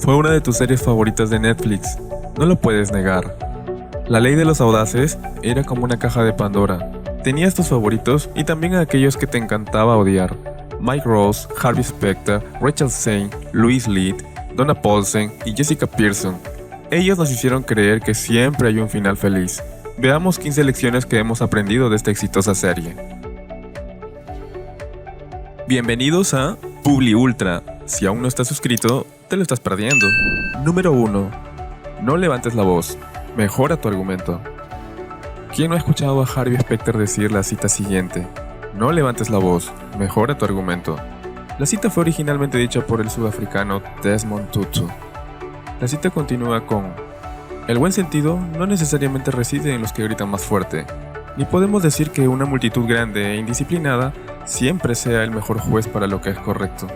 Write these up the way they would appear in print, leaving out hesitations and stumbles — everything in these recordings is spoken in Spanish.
Fue una de tus series favoritas de Netflix, no lo puedes negar. La Ley de los Audaces era como una caja de Pandora. Tenías tus favoritos y también a aquellos que te encantaba odiar. Mike Ross, Harvey Specter, Rachel Zegh, Louise Litt, Donna Paulsen y Jessica Pearson. Ellos nos hicieron creer que siempre hay un final feliz. Veamos 15 lecciones que hemos aprendido de esta exitosa serie. Bienvenidos a Publi Ultra. Si aún no estás suscrito, te lo estás perdiendo. Número 1. No levantes la voz. Mejora tu argumento. ¿Quién no ha escuchado a Harvey Specter decir la cita siguiente? No levantes la voz. Mejora tu argumento. La cita fue originalmente dicha por el sudafricano Desmond Tutu. La cita continúa con: el buen sentido no necesariamente reside en los que gritan más fuerte, ni podemos decir que una multitud grande e indisciplinada siempre sea el mejor juez para lo que es correcto.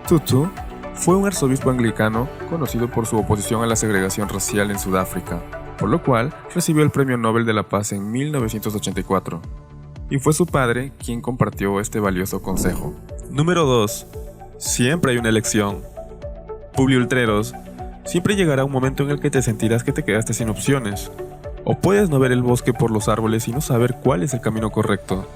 Tutu fue un arzobispo anglicano conocido por su oposición a la segregación racial en Sudáfrica, por lo cual recibió el Premio Nobel de la Paz en 1984. Y fue su padre quien compartió este valioso consejo. Número 2. Siempre hay una elección. Publiultreros, siempre llegará un momento en el que te sentirás que te quedaste sin opciones. O puedes no ver el bosque por los árboles y no saber cuál es el camino correcto.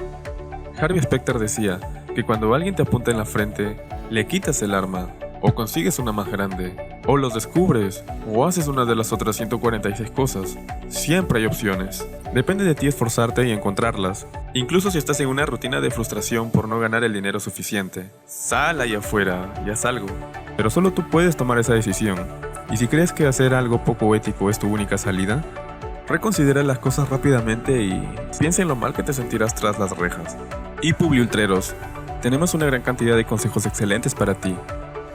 Harvey Specter decía que cuando alguien te apunta en la frente, le quitas el arma, o consigues una más grande, o los descubres, o haces una de las otras 146 cosas. Siempre hay opciones. Depende de ti esforzarte y encontrarlas. Incluso si estás en una rutina de frustración por no ganar el dinero suficiente. Sal ahí afuera y haz algo. Pero solo tú puedes tomar esa decisión. Y si crees que hacer algo poco ético es tu única salida, reconsidera las cosas rápidamente y piensa en lo mal que te sentirás tras las rejas. Y Publiultreros, tenemos una gran cantidad de consejos excelentes para ti.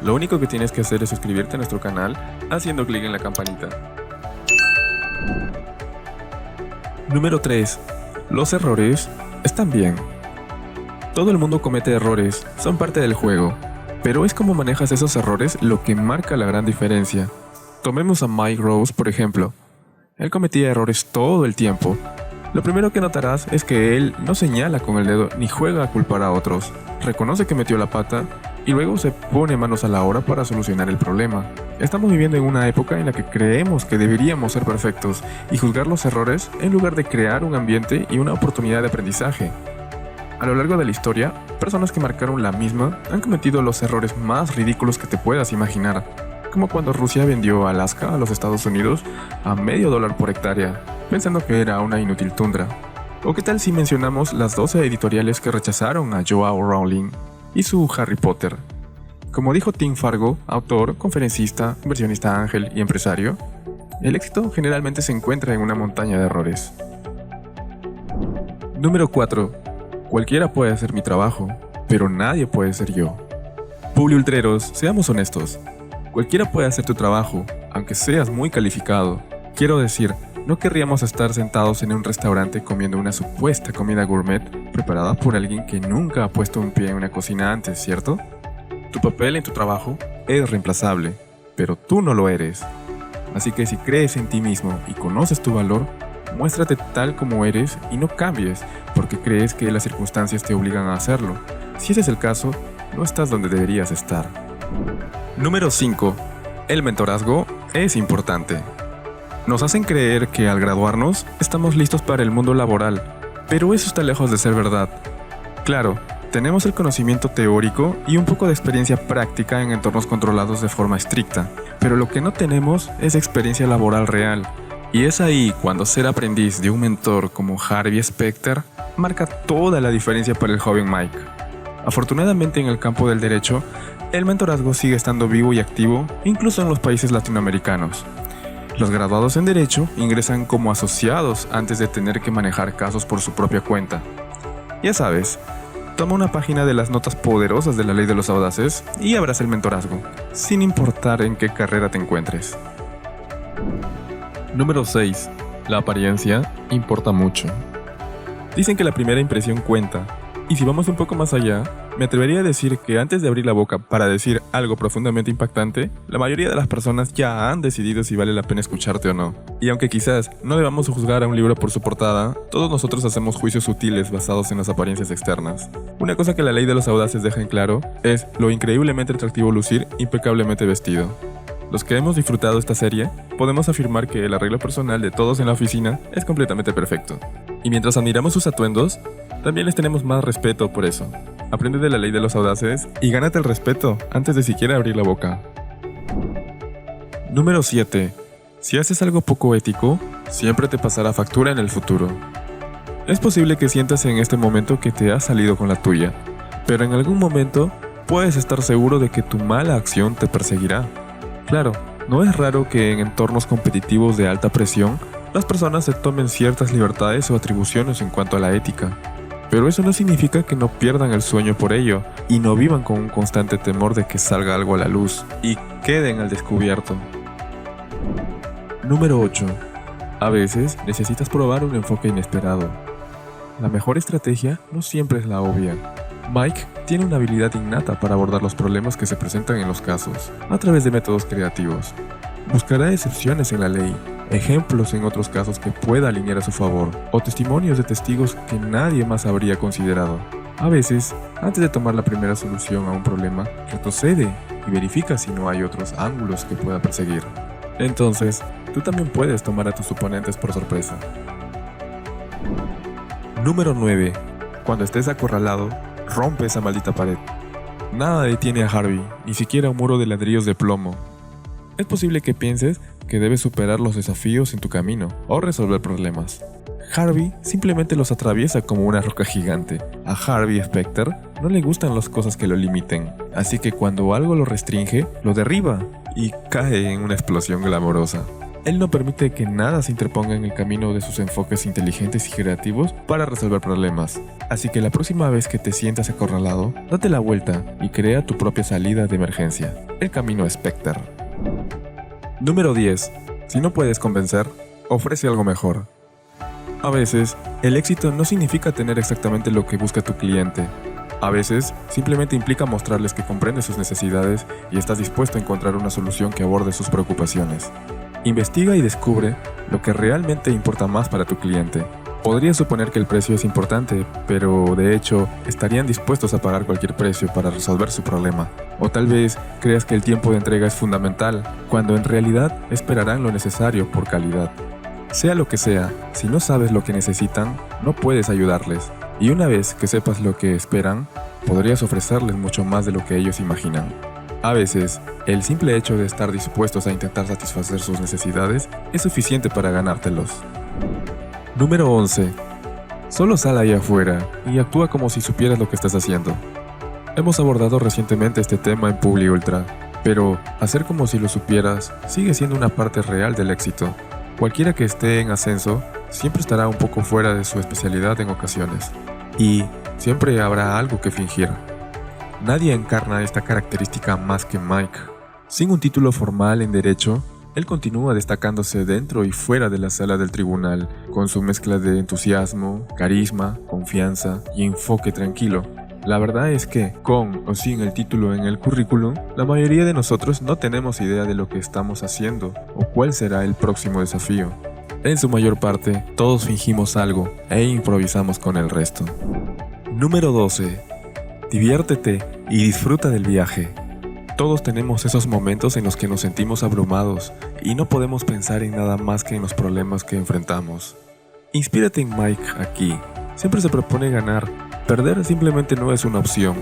Lo único que tienes que hacer es suscribirte a nuestro canal haciendo clic en la campanita. Número 3. Los errores están bien. Todo el mundo comete errores, son parte del juego. Pero es cómo manejas esos errores lo que marca la gran diferencia. Tomemos a Mike Ross, por ejemplo. Él cometía errores todo el tiempo. Lo primero que notarás es que él no señala con el dedo ni juega a culpar a otros. Reconoce que metió la pata y luego se pone manos a la obra para solucionar el problema. Estamos viviendo en una época en la que creemos que deberíamos ser perfectos y juzgar los errores en lugar de crear un ambiente y una oportunidad de aprendizaje. A lo largo de la historia, personas que marcaron la misma han cometido los errores más ridículos que te puedas imaginar, como cuando Rusia vendió Alaska a los Estados Unidos a $0.50 por hectárea, pensando que era una inútil tundra. ¿O qué tal si mencionamos las 12 editoriales que rechazaron a J.K. Rowling y su Harry Potter? Como dijo Tim Fargo, autor, conferencista, inversionista ángel y empresario, el éxito generalmente se encuentra en una montaña de errores. Número 4. Cualquiera puede hacer mi trabajo, pero nadie puede ser yo. Publiultreros, seamos honestos. Cualquiera puede hacer tu trabajo, aunque seas muy calificado. Quiero decir, no querríamos estar sentados en un restaurante comiendo una supuesta comida gourmet preparada por alguien que nunca ha puesto un pie en una cocina antes, ¿cierto? Tu papel en tu trabajo es reemplazable, pero tú no lo eres. Así que si crees en ti mismo y conoces tu valor, muéstrate tal como eres y no cambies porque crees que las circunstancias te obligan a hacerlo. Si ese es el caso, no estás donde deberías estar. Número 5. El mentorazgo es importante. Nos hacen creer que al graduarnos estamos listos para el mundo laboral, pero eso está lejos de ser verdad. Claro, tenemos el conocimiento teórico y un poco de experiencia práctica en entornos controlados de forma estricta, pero lo que no tenemos es experiencia laboral real. Y es ahí cuando ser aprendiz de un mentor como Harvey Specter marca toda la diferencia para el joven Mike. Afortunadamente en el campo del derecho, el mentorazgo sigue estando vivo y activo incluso en los países latinoamericanos. Los graduados en Derecho ingresan como asociados antes de tener que manejar casos por su propia cuenta. Ya sabes, toma una página de las notas poderosas de la Ley de los Audaces y abraza el mentorazgo, sin importar en qué carrera te encuentres. Número 6. La apariencia importa mucho. Dicen que la primera impresión cuenta, y si vamos un poco más allá, me atrevería a decir que antes de abrir la boca para decir algo profundamente impactante, la mayoría de las personas ya han decidido si vale la pena escucharte o no. Y aunque quizás no debamos juzgar a un libro por su portada, todos nosotros hacemos juicios sutiles basados en las apariencias externas. Una cosa que la Ley de los Audaces deja en claro es lo increíblemente atractivo lucir impecablemente vestido. Los que hemos disfrutado esta serie, podemos afirmar que el arreglo personal de todos en la oficina es completamente perfecto. Y mientras admiramos sus atuendos, también les tenemos más respeto por eso. Aprende de la ley de los audaces y gánate el respeto antes de siquiera abrir la boca. Número 7. Si haces algo poco ético, siempre te pasará factura en el futuro. Es posible que sientas en este momento que te has salido con la tuya, pero en algún momento puedes estar seguro de que tu mala acción te perseguirá. Claro, no es raro que en entornos competitivos de alta presión, las personas se tomen ciertas libertades o atribuciones en cuanto a la ética. Pero eso no significa que no pierdan el sueño por ello y no vivan con un constante temor de que salga algo a la luz y queden al descubierto. Número 8. A veces necesitas probar un enfoque inesperado. La mejor estrategia no siempre es la obvia. Mike tiene una habilidad innata para abordar los problemas que se presentan en los casos, a través de métodos creativos. Buscará excepciones en la ley, ejemplos en otros casos que pueda alinear a su favor, o testimonios de testigos que nadie más habría considerado. A veces, antes de tomar la primera solución a un problema, retrocede y verifica si no hay otros ángulos que pueda perseguir. Entonces, tú también puedes tomar a tus oponentes por sorpresa. Número 9. Cuando estés acorralado, rompe esa maldita pared. Nada detiene a Harvey, ni siquiera un muro de ladrillos de plomo. Es posible que pienses que debes superar los desafíos en tu camino o resolver problemas. Harvey simplemente los atraviesa como una roca gigante. A Harvey Specter no le gustan las cosas que lo limiten, así que cuando algo lo restringe, lo derriba y cae en una explosión glamorosa. Él no permite que nada se interponga en el camino de sus enfoques inteligentes y creativos para resolver problemas. Así que la próxima vez que te sientas acorralado, date la vuelta y crea tu propia salida de emergencia. El camino Specter. Número 10. Si no puedes convencer, ofrece algo mejor. A veces, el éxito no significa tener exactamente lo que busca tu cliente. A veces, simplemente implica mostrarles que comprendes sus necesidades y estás dispuesto a encontrar una solución que aborde sus preocupaciones. Investiga y descubre lo que realmente importa más para tu cliente. Podrías suponer que el precio es importante, pero de hecho, estarían dispuestos a pagar cualquier precio para resolver su problema. O tal vez creas que el tiempo de entrega es fundamental, cuando en realidad esperarán lo necesario por calidad. Sea lo que sea, si no sabes lo que necesitan, no puedes ayudarles. Y una vez que sepas lo que esperan, podrías ofrecerles mucho más de lo que ellos imaginan. A veces, el simple hecho de estar dispuestos a intentar satisfacer sus necesidades es suficiente para ganártelos. Número 11. Solo sal ahí afuera y actúa como si supieras lo que estás haciendo. Hemos abordado recientemente este tema en Publi Ultra, pero hacer como si lo supieras sigue siendo una parte real del éxito. Cualquiera que esté en ascenso siempre estará un poco fuera de su especialidad en ocasiones, y siempre habrá algo que fingir. Nadie encarna esta característica más que Mike. Sin un título formal en derecho, él continúa destacándose dentro y fuera de la sala del tribunal, con su mezcla de entusiasmo, carisma, confianza y enfoque tranquilo. La verdad es que, con o sin el título en el currículum, la mayoría de nosotros no tenemos idea de lo que estamos haciendo o cuál será el próximo desafío. En su mayor parte, todos fingimos algo e improvisamos con el resto. Número 12. Diviértete y disfruta del viaje. Todos tenemos esos momentos en los que nos sentimos abrumados y no podemos pensar en nada más que en los problemas que enfrentamos. Inspírate en Mike aquí. Siempre se propone ganar. Perder simplemente no es una opción.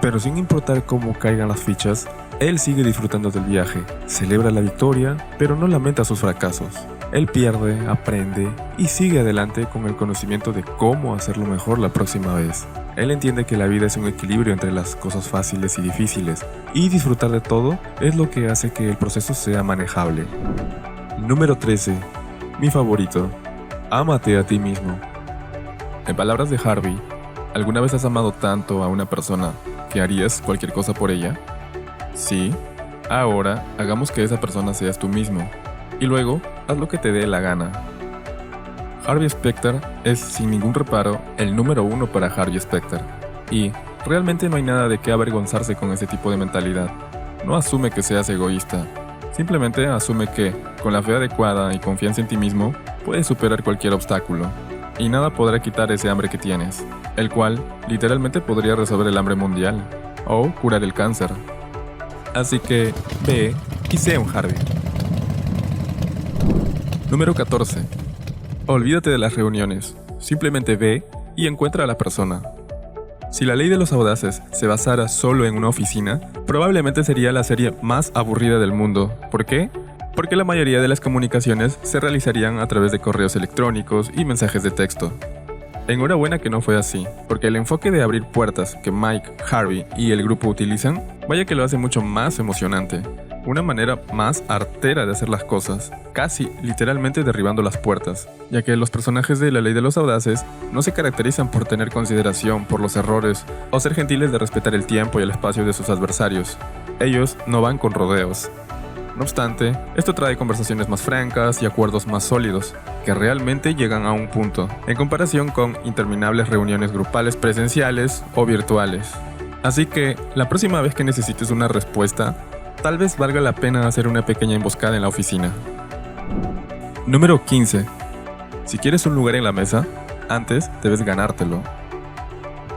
Pero sin importar cómo caigan las fichas, él sigue disfrutando del viaje. Celebra la victoria, pero no lamenta sus fracasos. Él pierde, aprende y sigue adelante con el conocimiento de cómo hacerlo mejor la próxima vez. Él entiende que la vida es un equilibrio entre las cosas fáciles y difíciles, y disfrutar de todo es lo que hace que el proceso sea manejable. Número 13. Mi favorito. Ámate a ti mismo. En palabras de Harvey, ¿alguna vez has amado tanto a una persona que harías cualquier cosa por ella? Sí. Ahora, hagamos que esa persona seas tú mismo, y luego, haz lo que te dé la gana. Harvey Specter es, sin ningún reparo, el número 1 para Harvey Specter. Y realmente no hay nada de qué avergonzarse con ese tipo de mentalidad. No asume que seas egoísta. Simplemente asume que, con la fe adecuada y confianza en ti mismo, puedes superar cualquier obstáculo. Y nada podrá quitar ese hambre que tienes, el cual literalmente podría resolver el hambre mundial, o curar el cáncer. Así que, ve y sé un Harvey. Número 14. Olvídate de las reuniones. Simplemente ve y encuentra a la persona. Si la ley de los audaces se basara solo en una oficina, probablemente sería la serie más aburrida del mundo. ¿Por qué? Porque la mayoría de las comunicaciones se realizarían a través de correos electrónicos y mensajes de texto. Enhorabuena que no fue así, porque el enfoque de abrir puertas que Mike, Harvey y el grupo utilizan, vaya que lo hace mucho más emocionante. Una manera más artera de hacer las cosas, casi literalmente derribando las puertas, ya que los personajes de la ley de los audaces no se caracterizan por tener consideración por los errores o ser gentiles de respetar el tiempo y el espacio de sus adversarios. Ellos no van con rodeos. No obstante, esto trae conversaciones más francas y acuerdos más sólidos, que realmente llegan a un punto, en comparación con interminables reuniones grupales presenciales o virtuales. Así que, la próxima vez que necesites una respuesta, tal vez valga la pena hacer una pequeña emboscada en la oficina. Número 15. Si quieres un lugar en la mesa, antes debes ganártelo.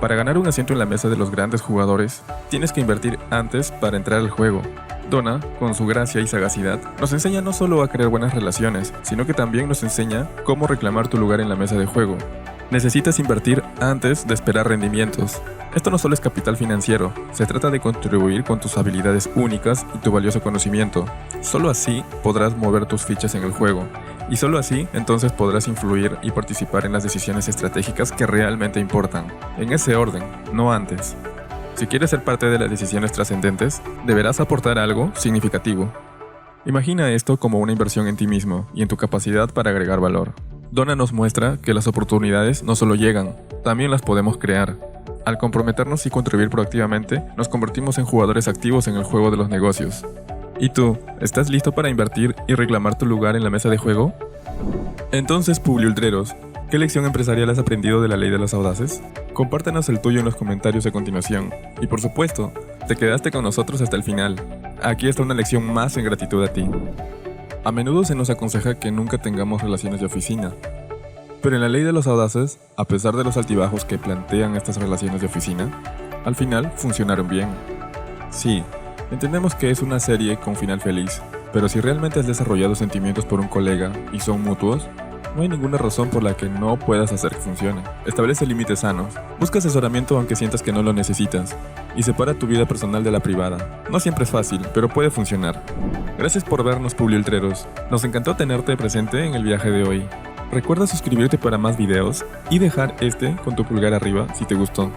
Para ganar un asiento en la mesa de los grandes jugadores, tienes que invertir antes para entrar al juego. Donna, con su gracia y sagacidad, nos enseña no solo a crear buenas relaciones, sino que también nos enseña cómo reclamar tu lugar en la mesa de juego. Necesitas invertir antes de esperar rendimientos. Esto no solo es capital financiero, se trata de contribuir con tus habilidades únicas y tu valioso conocimiento. Solo así podrás mover tus fichas en el juego, y solo así entonces podrás influir y participar en las decisiones estratégicas que realmente importan. En ese orden, no antes. Si quieres ser parte de las decisiones trascendentes, deberás aportar algo significativo. Imagina esto como una inversión en ti mismo y en tu capacidad para agregar valor. Donna nos muestra que las oportunidades no solo llegan, también las podemos crear. Al comprometernos y contribuir proactivamente, nos convertimos en jugadores activos en el juego de los negocios. ¿Y tú, estás listo para invertir y reclamar tu lugar en la mesa de juego? Entonces, Publiultreros, ¿qué lección empresarial has aprendido de la ley de los audaces? Compártenos el tuyo en los comentarios a continuación. Y por supuesto, te quedaste con nosotros hasta el final. Aquí está una lección más en gratitud a ti. A menudo se nos aconseja que nunca tengamos relaciones de oficina. Pero en la ley de los audaces, a pesar de los altibajos que plantean estas relaciones de oficina, al final funcionaron bien. Sí, entendemos que es una serie con final feliz, pero si realmente has desarrollado sentimientos por un colega y son mutuos, no hay ninguna razón por la que no puedas hacer que funcione. Establece límites sanos, busca asesoramiento aunque sientas que no lo necesitas, y separa tu vida personal de la privada. No siempre es fácil, pero puede funcionar. Gracias por vernos, Publiultreros. Nos encantó tenerte presente en el viaje de hoy. Recuerda suscribirte para más videos y dejar con tu pulgar arriba si te gustó.